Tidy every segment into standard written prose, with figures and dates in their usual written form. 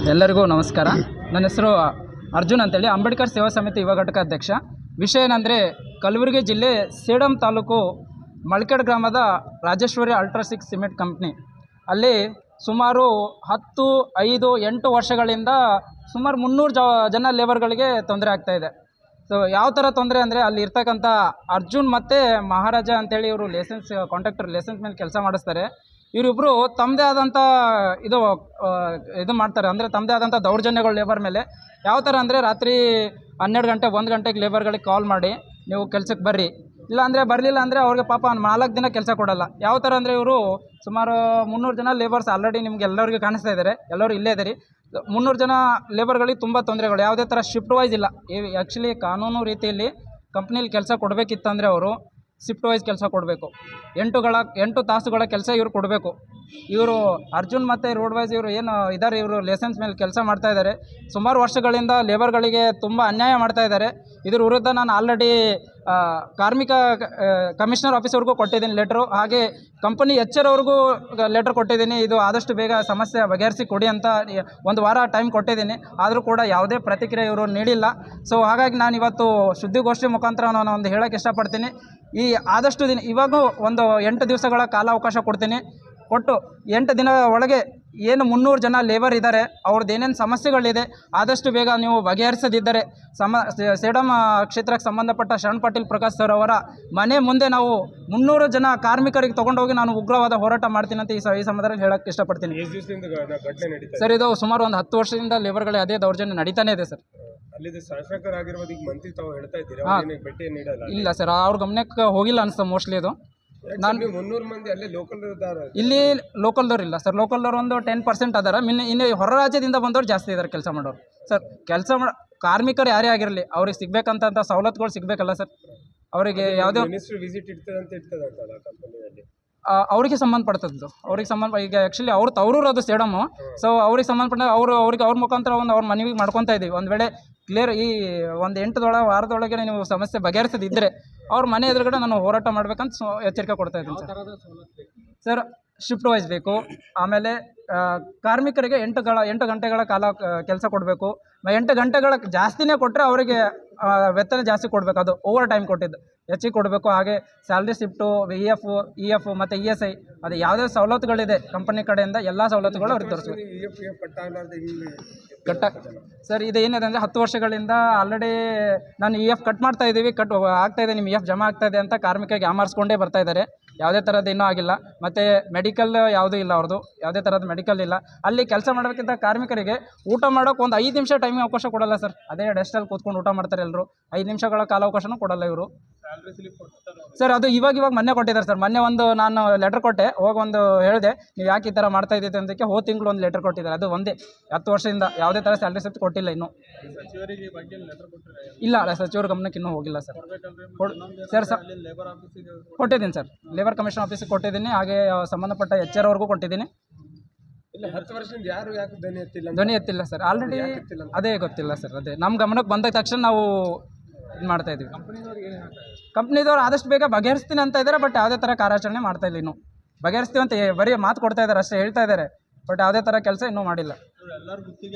ಎಲ್ಲರಿಗೂ ನಮಸ್ಕಾರ. ನನ್ನ ಹೆಸರು ಅರ್ಜುನ್ ಅಂತೇಳಿ, ಅಂಬೇಡ್ಕರ್ ಸೇವಾ ಸಮಿತಿ ಯುವ ಘಟಕ ಅಧ್ಯಕ್ಷ. ವಿಷಯ ಏನಂದರೆ, ಕಲಬುರಗಿ ಜಿಲ್ಲೆ ಸೇಡಂ ತಾಲೂಕು ಮಳಕೇಡ್ ಗ್ರಾಮದ ರಾಜೇಶ್ವರಿ ಅಲ್ಟ್ರಾಸಿಕ್ ಸಿಮೆಂಟ್ ಕಂಪ್ನಿ ಅಲ್ಲಿ ಸುಮಾರು 10, 5, 8 ವರ್ಷಗಳಿಂದ ಸುಮಾರು 300 ಜನ ಲೇಬರ್ಗಳಿಗೆ ತೊಂದರೆ ಆಗ್ತಾಯಿದೆ. ಸೊ ಯಾವ ಥರ ತೊಂದರೆ ಅಂದರೆ, ಅಲ್ಲಿ ಇರ್ತಕ್ಕಂಥ ಅರ್ಜುನ್ ಮತ್ತು ಮಹಾರಾಜ ಅಂತೇಳಿ ಇವರು ಕಾಂಟ್ರಾಕ್ಟರ್ ಲೈಸೆನ್ಸ್ ಮೇಲೆ ಕೆಲಸ ಮಾಡಿಸ್ತಾರೆ. ಇವರಿಬ್ಬರು ತಮ್ಮದೇ ಆದಂಥ ಇದು ಮಾಡ್ತಾರೆ, ಅಂದರೆ ತಮ್ಮದೇ ಆದಂಥ ದೌರ್ಜನ್ಯಗಳು ಲೇಬರ್ ಮೇಲೆ. ಯಾವ ಥರ ಅಂದರೆ, ರಾತ್ರಿ 12 ಗಂಟೆ 1 ಗಂಟೆಗೆ ಲೇಬರ್ಗಳಿಗೆ ಕಾಲ್ ಮಾಡಿ ನೀವು ಕೆಲಸಕ್ಕೆ ಬರ್ರಿ, ಇಲ್ಲಾಂದರೆ ಬರಲಿಲ್ಲ ಅಂದರೆ ಅವ್ರಿಗೆ ಪಾಪ 4 ದಿನ ಕೆಲಸ ಕೊಡೋಲ್ಲ. ಯಾವ ಥರ ಅಂದರೆ, ಇವರು ಸುಮಾರು 300 ಜನ ಲೇಬರ್ಸ್ ಆಲ್ರೆಡಿ ನಿಮ್ಗೆ ಎಲ್ಲರಿಗೂ ಕಾಣಿಸ್ತಾ ಇದ್ದಾರೆ, ಎಲ್ಲರೂ ಇಲ್ಲೇ ಇದ್ದೀರಿ. 300 ಜನ ಲೇಬರ್ಗಳಿಗೆ ತುಂಬ ತೊಂದರೆಗಳು. ಯಾವುದೇ ಥರ ಶಿಫ್ಟ್ ವೈಸ್ ಇಲ್ಲ. ಆ್ಯಕ್ಚುಲಿ ಕಾನೂನು ರೀತಿಯಲ್ಲಿ ಕಂಪ್ನೀಲಿ ಕೆಲಸ ಕೊಡಬೇಕಿತ್ತಂದರೆ ಅವರು ಶಿಫ್ಟ್ ವೈಸ್ ಕೆಲಸ ಕೊಡಬೇಕು. 8 ತಾಸುಗಳ ಕೆಲಸ ಇವರು ಕೊಡಬೇಕು. ಇವರು ಅರ್ಜುನ್ ಮತ್ತು ರೋಡ್ ವೈಸ್ ಇವರು ಏನು ಇದ್ದಾರೆ, ಇವರು ಲೈಸೆನ್ಸ್ ಮೇಲೆ ಕೆಲಸ ಮಾಡ್ತಾಯಿದ್ದಾರೆ. ಸುಮಾರು ವರ್ಷಗಳಿಂದ ಲೇಬರ್ಗಳಿಗೆ ತುಂಬ ಅನ್ಯಾಯ ಮಾಡ್ತಾಯಿದ್ದಾರೆ. ಇದ್ರ ವಿರುದ್ಧ ನಾನು ಆಲ್ರೆಡಿ ಕಾರ್ಮಿಕ ಕಮಿಷನರ್ ಆಫೀಸವ್ರಿಗೂ ಕೊಟ್ಟಿದ್ದೀನಿ ಲೆಟ್ರು, ಹಾಗೆ ಕಂಪನಿ ಅವ್ರಿಗೂ ಲೆಟ್ರ್ ಕೊಟ್ಟಿದ್ದೀನಿ. ಇದು ಆದಷ್ಟು ಬೇಗ ಸಮಸ್ಯೆ ಬಗೆಹರಿಸಿ ಕೊಡಿ ಅಂತ 1 ವಾರ ಟೈಮ್ ಕೊಟ್ಟಿದ್ದೀನಿ. ಆದರೂ ಕೂಡ ಯಾವುದೇ ಪ್ರತಿಕ್ರಿಯೆ ಇವರು ನೀಡಿಲ್ಲ. ಸೊ ಹಾಗಾಗಿ ನಾನು ಇವತ್ತು ಸುದ್ದಿಗೋಷ್ಠಿ ಮುಖಾಂತರ ನಾನು ಒಂದು ಹೇಳೋಕ್ಕೆ ಇಷ್ಟಪಡ್ತೀನಿ. ಆದಷ್ಟು ದಿನ ಇವಾಗೂ ಒಂದು 8 ದಿವಸಗಳ ಕಾಲಾವಕಾಶ ಕೊಡ್ತೀನಿ. ಕೊಟ್ಟು 8 ದಿನ ಒಳಗೆ ಏನು 300 ಜನ ಲೇಬರ್ ಇದ್ದಾರೆ, ಅವ್ರದ್ದು ಏನೇನು ಸಮಸ್ಯೆಗಳಿದೆ ಆದಷ್ಟು ಬೇಗ ನೀವು ಬಗೆಹರಿಸದಿದ್ದರೆ ಸೇಡಂ ಕ್ಷೇತ್ರಕ್ಕೆ ಸಂಬಂಧಪಟ್ಟ ಶರಣ್ ಪಾಟೀಲ್ ಪ್ರಕಾಶ್ ಸರ್ ಅವರ ಮನೆ ಮುಂದೆ ನಾವು 300 ಜನ ಕಾರ್ಮಿಕರಿಗೆ ತೊಗೊಂಡೋಗಿ ನಾನು ಉಗ್ರವಾದ ಹೋರಾಟ ಮಾಡ್ತೀನಿ ಅಂತ ಈ ಸಮಯದಲ್ಲಿ ಹೇಳೋಕ್ಕೆ ಇಷ್ಟಪಡ್ತೀನಿ. ಸರ್, ಇದು ಸುಮಾರು ಒಂದು 10 ವರ್ಷದಿಂದ ಲೇಬರ್ಗಳೇ ಅದೇ ದೌರ್ಜನ್ಯ ನಡೀತಾನೆ ಇದೆ ಸರ್. ಇಲ್ಲ ಸರ್, ಅವ್ರ ಗಮನಕ್ಕೆ ಹೋಗಿಲ್ಲ ಅನಿಸ್ತು ಮೋಸ್ಟ್ಲಿ. ಇದು ನಾನು 300 ಮಂದಿ ಅಲ್ಲೇ ಇಲ್ಲಿ ಲೋಕಲ್ದವ್ರು ಇಲ್ಲ ಸರ್. ಲೋಕಲ್ದವ್ರು ಒಂದು 10% ಅದಾರ. ಇನ್ನು ಹೊರ ರಾಜ್ಯದಿಂದ ಬಂದವ್ರು ಜಾಸ್ತಿ ಇದ್ದಾರೆ ಕೆಲಸ ಮಾಡೋರು ಸರ್. ಕಾರ್ಮಿಕರು ಯಾರೇ ಆಗಿರಲಿ, ಅವ್ರಿಗೆ ಸಿಗ್ಬೇಕಂತ ಸವಲತ್ತುಗಳು ಸಿಗಬೇಕಲ್ಲ ಸರ್. ಅವರಿಗೆ ಯಾವುದೇ ಅವ್ರಿಗೆ ಸಂಬಂಧಪಡ್ತದ್ದು ಈಗ ಆ್ಯಕ್ಚುಲಿ ತವರೂರು ಅದು ಸೇಡಮ್ಮು. ಸೊ ಅವ್ರಿಗೆ ಸಂಬಂಧಪಟ್ಟ ಅವ್ರ ಮುಖಾಂತರ ಅವ್ರ ಮನವಿಗೆ ಮಾಡ್ಕೊತಾ ಇದ್ದೀವಿ. ಒಂದು ವೇಳೆ ಕ್ಲಿಯರ್ ಈ ಒಂದು 8 ವಾರದೊಳಗೆ ನೀವು ಸಮಸ್ಯೆ ಬಗೆಹರಿಸದಿದ್ದರೆ ಅವ್ರ ಮನೆ ಎದುರುಗಡೆ ನಾನು ಹೋರಾಟ ಮಾಡ್ಬೇಕಂತ ಎಚ್ಚರಿಕೆ ಕೊಡ್ತಾ ಇದ್ದೀನಿ ಸರ್. ಶಿಫ್ಟ್ ವೈಸ್ ಬೇಕು. ಆಮೇಲೆ ಕಾರ್ಮಿಕರಿಗೆ 8 ಗಂಟೆಗಳ ಕಾಲ ಕೆಲಸ ಕೊಡಬೇಕು. 8 ಗಂಟೆಗಳ ಜಾಸ್ತಿನೇ ಕೊಟ್ಟರೆ ಅವರಿಗೆ ವೇತನ ಜಾಸ್ತಿ ಕೊಡಬೇಕು. ಅದು ಓವರ್ ಟೈಮ್ ಕೊಟ್ಟಿದ್ದು ಹೆಚ್ಚಿಗೆ ಕೊಡಬೇಕು. ಹಾಗೆ ಸ್ಯಾಲ್ರಿ ಶಿಫ್ಟು, EF ಮತ್ತು ESI ಅದು ಯಾವುದೇ ಸವಲತ್ತುಗಳಿದೆ ಕಂಪನಿ ಕಡೆಯಿಂದ ಎಲ್ಲ ಸವಲತ್ತುಗಳು ಅವ್ರಿಗೆ ತೋರಿಸ್ಬೇಕು. ಸರ್, ಇದು ಏನಿದೆ ಅಂದರೆ 10 ವರ್ಷಗಳಿಂದ ಆಲ್ರೆಡಿ ನಾನು EF ಕಟ್ ಮಾಡ್ತಾ ಇದ್ದೀವಿ, ಆಗ್ತಾಯಿದೆ, ನಿಮ್ಮ EF ಜಮಾ ಆಗ್ತಾಯಿದೆ ಅಂತ ಕಾರ್ಮಿಕರಿಗೆ ಯಾಮಾರಿಸ್ಕೊಂಡೇ ಬರ್ತಾ ಇದ್ದಾರೆ. ಯಾವುದೇ ಥರದ್ದು ಇನ್ನೂ ಆಗಿಲ್ಲ. ಮತ್ತು ಮೆಡಿಕಲ್ ಯಾವುದೂ ಇಲ್ಲ, ಅವ್ರದ್ದು ಯಾವುದೇ ಥರದ ಮೆಡಿಕಲ್ ಇಲ್ಲ. ಅಲ್ಲಿ ಕೆಲಸ ಮಾಡೋಕ್ಕಿಂತ ಕಾರ್ಮಿಕರಿಗೆ ಊಟ ಮಾಡೋಕೆ ಒಂದು 5 ನಿಮಿಷ ಟೈಮಿಗೆ ಅವಕಾಶ ಕೊಡಲ್ಲ ಸರ್. ಅದೇ ಡೆಸ್ಟಲ್ಲಿ ಕೂತ್ಕೊಂಡು ಊಟ ಮಾಡ್ತಾರೆ ಎಲ್ಲರೂ. 5 ನಿಮಿಷಗಳ ಕಾಲಾವಕಾಶನೂ ಕೊಡಲ್ಲ ಇವರು ಸರ್. ಅದು ಇವಾಗ ಮೊನ್ನೆ ಕೊಟ್ಟಿದ್ದಾರೆ ಸರ್. ಮೊನ್ನೆ ನಾನು ಲೆಟರ್ ಕೊಟ್ಟೆ, ಒಂದು ಹೇಳಿದೆ ನೀವು ಯಾಕೆ ಈ ಥರ ಮಾಡ್ತಾ ಇದ್ದೀವಿ ಅಂತಕ್ಕೆ. ಹೋದ ತಿಂಗಳು ಒಂದು ಲೆಟರ್ ಕೊಟ್ಟಿದ್ದಾರೆ. ಅದು ಒಂದೇ 10 ವರ್ಷದಿಂದ ಯಾವುದೇ ಥರ ಸ್ಯಾಲ್ರಿ ಸ್ಲಿಪ್ ಕೊಟ್ಟಿಲ್ಲ ಇನ್ನೂ. ಇಲ್ಲ ಸಚಿವರ ಗಮನಕ್ಕೆ ಇನ್ನೂ ಹೋಗಿಲ್ಲ ಸರ್. ಕೊಟ್ಟಿದ್ದೀನಿ ಸರ್, ಲೇಬರ್ ಕಮಿಷನ್ ಆಫೀಸಿಗೆ ಕೊಟ್ಟಿದ್ದೀನಿ. ಹಾಗೆ ಸಂಬಂಧಪಟ್ಟ ಅವ್ರಿಗೂ ಕೊಟ್ಟಿದ್ದೀನಿ. ಧ್ವನಿ ಎತ್ತಿಲ್ಲ ಸರ್. ಆಲ್ರೆಡಿ ಅದೇ ಗೊತ್ತಿಲ್ಲ ಸರ್. ಅದೇ ನಮ್ಮ ಗಮನಕ್ಕೆ ಬಂದ ತಕ್ಷಣ ನಾವು ಇದು ಮಾಡ್ತಾ ಇದ್ದೀವಿ. ಕಂಪ್ನಿದವ್ರು ಆದಷ್ಟು ಬೇಗ ಬಗೆಹರಿಸ್ತೀನಿ ಅಂತ ಇದ್ದಾರೆ. ಬಟ್ ಯಾವುದೇ ಥರ ಕಾರ್ಯಾಚರಣೆ ಮಾಡ್ತಾ ಇಲ್ಲ. ಇನ್ನೂ ಬಗೆಹರಿಸ್ತೀವಿ ಅಂತ ಬರೀ ಮಾತು ಕೊಡ್ತಾ ಇದ್ದಾರೆ ಅಷ್ಟೇ, ಹೇಳ್ತಾ ಇದ್ದಾರೆ. ಬಟ್ ಯಾವುದೇ ಥರ ಕೆಲಸ ಇನ್ನೂ ಮಾಡಿಲ್ಲ.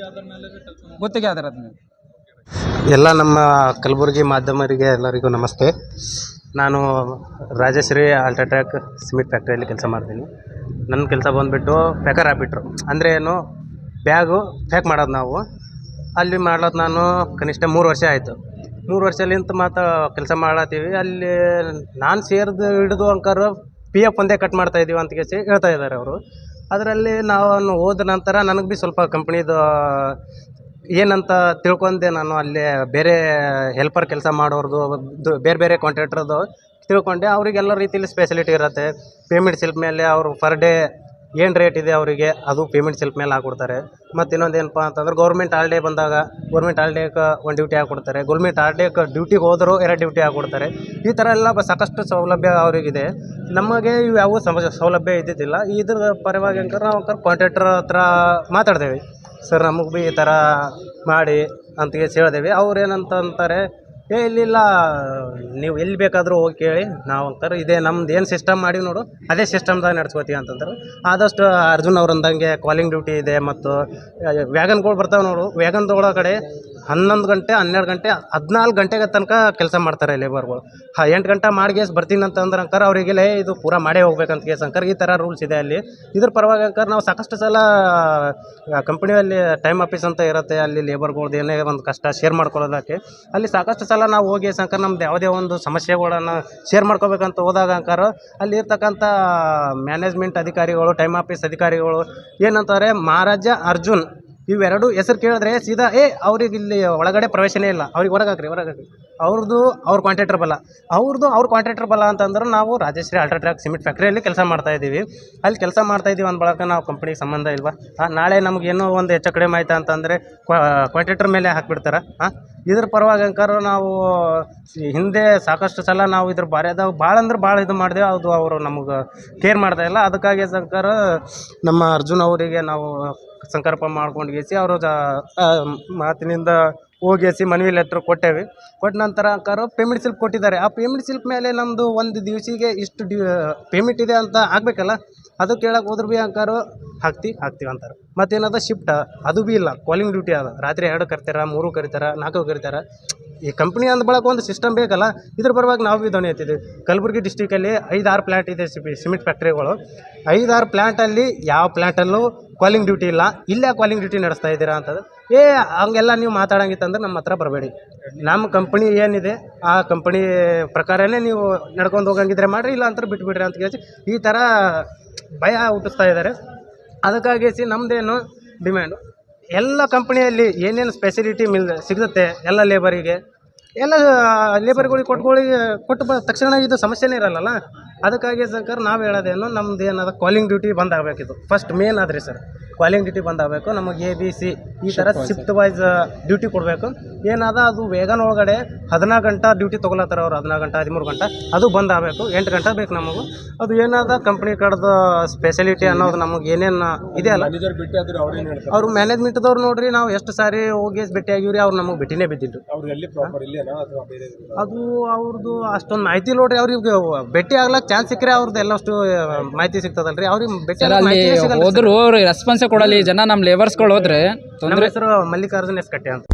ಗುತ್ತಿಗೆ ಆಧಾರದ ಮೇಲೆ. ಎಲ್ಲ ನಮ್ಮ ಕಲಬುರಗಿ ಮಾಧ್ಯಮರಿಗೆ ಎಲ್ಲರಿಗೂ ನಮಸ್ತೆ. ನಾನು ರಾಜಶ್ರೀ ಅಲ್ಟ್ರಾಟ್ರ್ಯಾಕ್ ಸಿಮೆಂಟ್ ಫ್ಯಾಕ್ಟ್ರಿಯಲ್ಲಿ ಕೆಲಸ ಮಾಡ್ತೀನಿ. ನನ್ನ ಕೆಲಸ ಬಂದುಬಿಟ್ಟು ಪ್ಯಾಕರ್ ಆಗಿಬಿಟ್ರು. ಅಂದರೆ ಏನು, ಬ್ಯಾಗು ಪ್ಯಾಕ್ ಮಾಡೋದು ನಾವು ಅಲ್ಲಿ ಮಾಡೋದು. ನಾನು ಕನಿಷ್ಠ 3 ವರ್ಷ ಆಯಿತು. 3 ವರ್ಷಲಿಂತ ಮಾತ್ರ ಕೆಲಸ ಮಾಡತ್ತೀವಿ. ಅಲ್ಲಿ ನಾನು ಹಿಡಿದು ಅಂಕರು PF ಒಂದೇ ಕಟ್ ಮಾಡ್ತಾಯಿದ್ದೀವಿ ಅಂತ ಹೇಳ್ತಾ ಇದ್ದಾರೆ ಅವರು. ಅದರಲ್ಲಿ ನಾನು ಹೋದ ನಂತರ ನನಗೆ ಭೀ ಸ್ವಲ್ಪ ಕಂಪ್ನಿದು ಏನಂತ ತಿಳ್ಕೊಂಡೆ. ನಾನು ಅಲ್ಲಿ ಬೇರೆ ಹೆಲ್ಪರ್ ಕೆಲಸ ಮಾಡೋರ್ದು ಬೇರೆ ಕಾಂಟ್ರಾಕ್ಟ್ರದ್ದು ತಿಳ್ಕೊಂಡೆ. ಅವರಿಗೆಲ್ಲ ರೀತಿಯಲ್ಲಿ ಸ್ಪೆಷಲಿಟಿ ಇರುತ್ತೆ. ಪೇಮೆಂಟ್ ಸ್ಲಿಪ್ ಮೇಲೆ ಅವರು ಪರ್ ಡೇ ಏನು ರೇಟ್ ಇದೆ ಅವರಿಗೆ ಅದು ಪೇಮೆಂಟ್ ಸ್ಲಿಪ್ ಮೇಲೆ ಹಾಕ್ಕೊಡ್ತಾರೆ. ಮತ್ತು ಇನ್ನೊಂದು ಏನಪ್ಪ ಅಂತಂದ್ರೆ, ಗೌರ್ಮೆಂಟ್ ಹಾಲಿಡೇ ಬಂದಾಗ ಗೌರ್ಮೆಂಟ್ ಹಾಲಿಡೇಗೆ 1 ಡ್ಯೂಟಿ ಹಾಕ್ಕೊಡ್ತಾರೆ. ಗೌರ್ಮೆಂಟ್ ಹಾಲಿಡೇಗೆ ಡ್ಯೂಟಿಗೆ ಹೋದರೂ 2 ಡ್ಯೂಟಿ ಹಾಕ್ಕೊಡ್ತಾರೆ. ಈ ಥರ ಎಲ್ಲ ಸಾಕಷ್ಟು ಸೌಲಭ್ಯ ಅವರಿಗಿದೆ. ನಮಗೆ ಇವು ಯಾವ ಸೌಲಭ್ಯ ಇದ್ದಿದ್ದಿಲ್ಲ. ಇದ್ರ ಪರವಾಗಿ ನಾವು ಕಾಂಟ್ರಾಕ್ಟರ್ ಹತ್ರ ಮಾತಾಡ್ತೇವೆ. ಸರ್, ನಮಗೆ ಭೀ ಈ ಥರ ಮಾಡಿ ಅಂತ ಹೇಳಿದೇವಿ. ಅವ್ರು ಏನಂತ ಅಂತಾರೆ, ಇಲ್ಲಿಲ್ಲ ನೀವು ಎಲ್ಲಿ ಬೇಕಾದರೂ ಹೋಗಿ ಕೇಳಿ, ನಾವು ಅಂತಾರೆ ಇದೇ ನಮ್ದು ಏನು ಸಿಸ್ಟಮ್ ಮಾಡಿ ನೋಡು ಅದೇ ಸಿಸ್ಟಮ್ದಾಗ ನಡ್ಸ್ಕೋತೀವಿ ಅಂತಂತಾರೆ. ಆದಷ್ಟು ಅರ್ಜುನ್ ಅವ್ರು ಅಂದಂಗೆ ಕಾಲಿಂಗ್ ಡ್ಯೂಟಿ ಇದೆ, ಮತ್ತು ವ್ಯಾಗನ್ಗಳು ಬರ್ತಾವೆ ನೋಡು, ವ್ಯಾಗನ್ಗಳ ಕಡೆ 11 ಗಂಟೆ 12 ಗಂಟೆ 14 ಗಂಟೆಗೆ ತನಕ ಕೆಲಸ ಮಾಡ್ತಾರೆ ಲೇಬರ್ಗಳು. 8 ಗಂಟೆ ಮಾಡಿ ಗೇಸ್ ಬರ್ತೀನಿ ಅಂತ ಅಂದ್ರೆ ಅಂಕರ್ ಅವರಿಗೆಲ್ಲ ಇದು ಪೂರಾ ಮಾಡೇ ಹೋಗ್ಬೇಕಂತ ಕೇಸ್ ಅಂಕರ್ ಈ ಥರ ರೂಲ್ಸ್ ಇದೆ ಅಲ್ಲಿ. ಇದ್ರ ಪರವಾಗಿ ಅಂಕರ್ ನಾವು ಸಾಕಷ್ಟು ಸಲ ಕಂಪ್ನಿಯಲ್ಲಿ ಟೈಮ್ ಆಫೀಸ್ ಅಂತ ಇರುತ್ತೆ, ಅಲ್ಲಿ ಲೇಬರ್ಗಳ್ದು ಏನೇ ಒಂದು ಕಷ್ಟ ಶೇರ್ ಮಾಡ್ಕೊಳ್ಳೋದಕ್ಕೆ ಅಲ್ಲಿ ಸಾಕಷ್ಟು ಸಲ ನಾವು ಹೋಗಿ ಸಂಕರ್ ನಮ್ದು ಯಾವುದೇ ಒಂದು ಸಮಸ್ಯೆಗಳನ್ನು ಶೇರ್ ಮಾಡ್ಕೋಬೇಕಂತ ಹೋದಾಗ ಅಂಕರ್ ಅಲ್ಲಿ ಇರ್ತಕ್ಕಂಥ ಮ್ಯಾನೇಜ್ಮೆಂಟ್ ಅಧಿಕಾರಿಗಳು, ಟೈಮ್ ಆಫೀಸ್ ಅಧಿಕಾರಿಗಳು ಏನಂತಾರೆ, ಮಹಾರಾಜ ಅರ್ಜುನ್ ಇವೆರಡು ಹೆಸರು ಕೇಳಿದ್ರೆ ಸೀದಾ ಅವ್ರಿಗೆ ಇಲ್ಲಿ ಒಳಗಡೆ ಪ್ರವೇಶನೇ ಇಲ್ಲ, ಅವ್ರಿಗೆ ಹೊರಗಾಕ್ರಿ ಅವ್ರ ಕಾಂಟ್ರಾಕ್ಟರ್ ಬಲ್ಲ, ಅವ್ರ ಕಾಂಟ್ರಾಕ್ಟರ್ ಬಲ್ಲ ಅಂತಂದ್ರೆ ನಾವು ರಾಜಶ್ರೀ ಅಲ್ಟ್ರಾಟ್ರ್ಯಾಕ್ ಸಿಮೆಂಟ್ ಫ್ಯಾಕ್ಟ್ರಿಯಲ್ಲಿ ಕೆಲಸ ಮಾಡ್ತಾಯಿದ್ದೀವಿ. ಅಲ್ಲಿ ಕೆಲಸ ಮಾಡ್ತಾಯಿದ್ದೀವಿ ಅಂದ ಬಳಕ ನಾವು ಕಂಪ್ನಿಗೆ ಸಂಬಂಧ ಇಲ್ವಾ? ನಾಳೆ ನಮಗೇನೋ ಒಂದು ಹೆಚ್ಚು ಕಡಿಮೆ ಆಯ್ತಾ ಅಂತಂದರೆ ಕಾಂಟ್ರಾಕ್ಟರ್ ಮೇಲೆ ಹಾಕ್ಬಿಡ್ತಾರೆ. ಇದ್ರ ಪರವಾಗಿ ಅಂಕರ್ ನಾವು ಹಿಂದೆ ಸಾಕಷ್ಟು ಸಲ ನಾವು ಇದ್ರ ಬಾರ್ಯಾದಾಗ ಭಾಳ ಇದು ಮಾಡಿದೆವು, ಅದು ಅವರು ನಮಗೆ ಕೇರ್ ಮಾಡ್ತಾಯಿಲ್ಲ. ಅದಕ್ಕಾಗಿ ಸಂಕರ್ ನಮ್ಮ ಅರ್ಜುನ್ ಅವರಿಗೆ ನಾವು ಸಂಕಲ್ಪ ಮಾಡ್ಕೊಂಡು ಗೇಸಿ ಅವರು ಮಾತಿನಿಂದ ಹೋಗೇಸಿ ಮನವಿ ಲೆಟ್ರ್ ಕೊಟ್ಟೇವಿ. ಕೊಟ್ಟ ನಂತರ ಅಂಕರು ಪೇಮೆಂಟ್ ಸ್ಲಿಪ್ ಕೊಟ್ಟಿದ್ದಾರೆ. ಆ ಪೇಮೆಂಟ್ ಸ್ಲಿಪ್ ಮೇಲೆ ನಮ್ಮದು ಒಂದು ದಿವಸಿಗೆ ಇಷ್ಟು ಪೇಮೆಂಟ್ ಇದೆ ಅಂತ ಆಗಬೇಕಲ್ಲ, ಅದು ಕೇಳಕ್ಕೆ ಹೋದ್ರೆ ಭೀ ಅಂಕರು ಹಾಕ್ತೀವಿ ಅಂತಾರೆ. ಮತ್ತೇನದ ಶಿಫ್ಟ್ ಅದು ಭೀ ಇಲ್ಲ, ಕಾಲಿಂಗ್ ಡ್ಯೂಟಿ ಅದ, ರಾತ್ರಿ 2 ಕರಿತಾರೆ, 3 ಕರಿತಾರೆ, 4 ಕರಿತಾರೆ. ಈ ಕಂಪ್ನಿ ಅಂದ ಬಳಕ ಒಂದು ಸಿಸ್ಟಮ್ ಬೇಕಲ್ಲ, ಇದ್ರ ಪರವಾಗಿ ನಾವು ಭೀ ಧ್ವನಿ ಎತ್ತಿದ್ದೀವಿ. ಕಲಬುರಗಿ ಡಿಸ್ಟಿಕಲ್ಲಿ 5-6 ಪ್ಲ್ಯಾಂಟ್ ಇದೆ ಸಿಮೆಂಟ್ ಫ್ಯಾಕ್ಟ್ರಿಗಳು. 5-6 ಪ್ಲ್ಯಾಂಟಲ್ಲಿ ಯಾವ ಪ್ಲ್ಯಾಂಟಲ್ಲೂ ಕಾಲಿಂಗ್ ಡ್ಯೂಟಿ ಇಲ್ಲ, ಇಲ್ಲೇ ಕಾಲಿಂಗ್ ಡ್ಯೂಟಿ ನಡೆಸ್ತಾ ಇದ್ದೀರಾ ಅಂತಂದು ಹಂಗೆಲ್ಲ ನೀವು ಮಾತಾಡಂಗಿತ್ತಂದ್ರೆ ನಮ್ಮ ಹತ್ರ ಬರಬೇಡಿ. ನಮ್ಮ ಕಂಪ್ನಿ ಏನಿದೆ ಆ ಕಂಪ್ನಿ ಪ್ರಕಾರನೇ ನೀವು ನಡ್ಕೊಂಡು ಹೋಗಂಗಿದ್ರೆ ಮಾಡಿರಿ, ಇಲ್ಲ ಅಂತ ಬಿಟ್ಬಿಡ್ರಿ ಅಂತ ಕೇಳಿ ಈ ಥರ ಭಯ ಹುಟ್ಟಿಸ್ತಾ ಇದ್ದಾರೆ. ಅದಕ್ಕಾಗಿ ನಮ್ಮದೇನು ಡಿಮ್ಯಾಂಡು, ಎಲ್ಲ ಕಂಪ್ನಿಯಲ್ಲಿ ಏನೇನು ಸ್ಪೆಸಿಲಿಟಿ ಸಿಗುತ್ತೆ ಎಲ್ಲ ಲೇಬರಿಗೆ ಲೇಬರ್ಗಳಿಗೆ ಕೊಟ್ಟು ತಕ್ಷಣ ಇದು ಸಮಸ್ಯೆನೇ ಇರಲ್ಲ. ಅದಕ್ಕಾಗಿ ಸರ್ಕಾರ ನಾವು ಹೇಳೋದೇನು, ನಮ್ದು ಏನದ ಕಾಲಿಂಗ್ ಡ್ಯೂಟಿ ಬಂದ್ ಆಗಬೇಕಿತ್ತು. ಫಸ್ಟ್ ಮೇನ್ ಆದ್ರಿ ಸರ್, ಕಾಲಿಂಗ್ ಡ್ಯೂಟಿ ಬಂದ್ ಆಗಬೇಕು. ನಮಗೆ ABC ಈ ಥರ ಶಿಫ್ಟ್ ವೈಸ್ ಡ್ಯೂಟಿ ಕೊಡಬೇಕು. ಏನದ ಅದು ವೇಗನ್ ಒಳಗಡೆ 14 ಗಂಟೆ ಡ್ಯೂಟಿ ತೊಗೊಳತ್ತಾರ ಅವ್ರು, 14 ಗಂಟೆ 13 ಗಂಟೆ ಅದು ಬಂದ್ ಆಗಬೇಕು. 8 ಗಂಟೆ ಬೇಕು ನಮಗೂ. ಅದು ಏನದ ಕಂಪ್ನಿ ಕಡ್ದು ಸ್ಪೆಷಾಲಿಟಿ ಅನ್ನೋದು ನಮಗೆ ಏನೇನು ಇದೆಯಲ್ಲ, ಅವರು ಮ್ಯಾನೇಜ್ಮೆಂಟ್ದವ್ರು ನೋಡ್ರಿ, ನಾವು ಎಷ್ಟು ಸಾರಿ ಹೋಗಿ ಭೇಟಿ ಆಗಿವ್ರಿ, ಅವ್ರು ನಮಗೆ ಭೇಟಿನೇ ಬಿದ್ದಿದ್ದು. ಅದು ಅವ್ರದ್ದು ಅಷ್ಟೊಂದು ಮಾಹಿತಿ ನೋಡ್ರಿ, ಅವ್ರಿಗೆ ಭೇಟಿ ಆಗ್ಲಕ್ಕೆ ಚಾನ್ಸ್ ಸಿಕ್ಕರೆ ಅವ್ರದ್ದು ಎಲ್ಲಷ್ಟು ಮಾಹಿತಿ ಸಿಗ್ತದಲ್ರಿ, ಅವ್ರಿಗೆ ಭೇಟಿ ಹೋದ್ರು ರೆಸ್ಪಾನ್ಸೇ ಕೊಡಲಿ ಜನ. ನಮ್ಮ ಲೇಬರ್ಸ್ಗಳು ಹೋದ್ರೆ ನಮ್ಮ ಹೆಸರು ಮಲ್ಲಿಕಾರ್ಜುನ್ ಎಸ್ ಕಟ್ಟೆ ಅಂತ.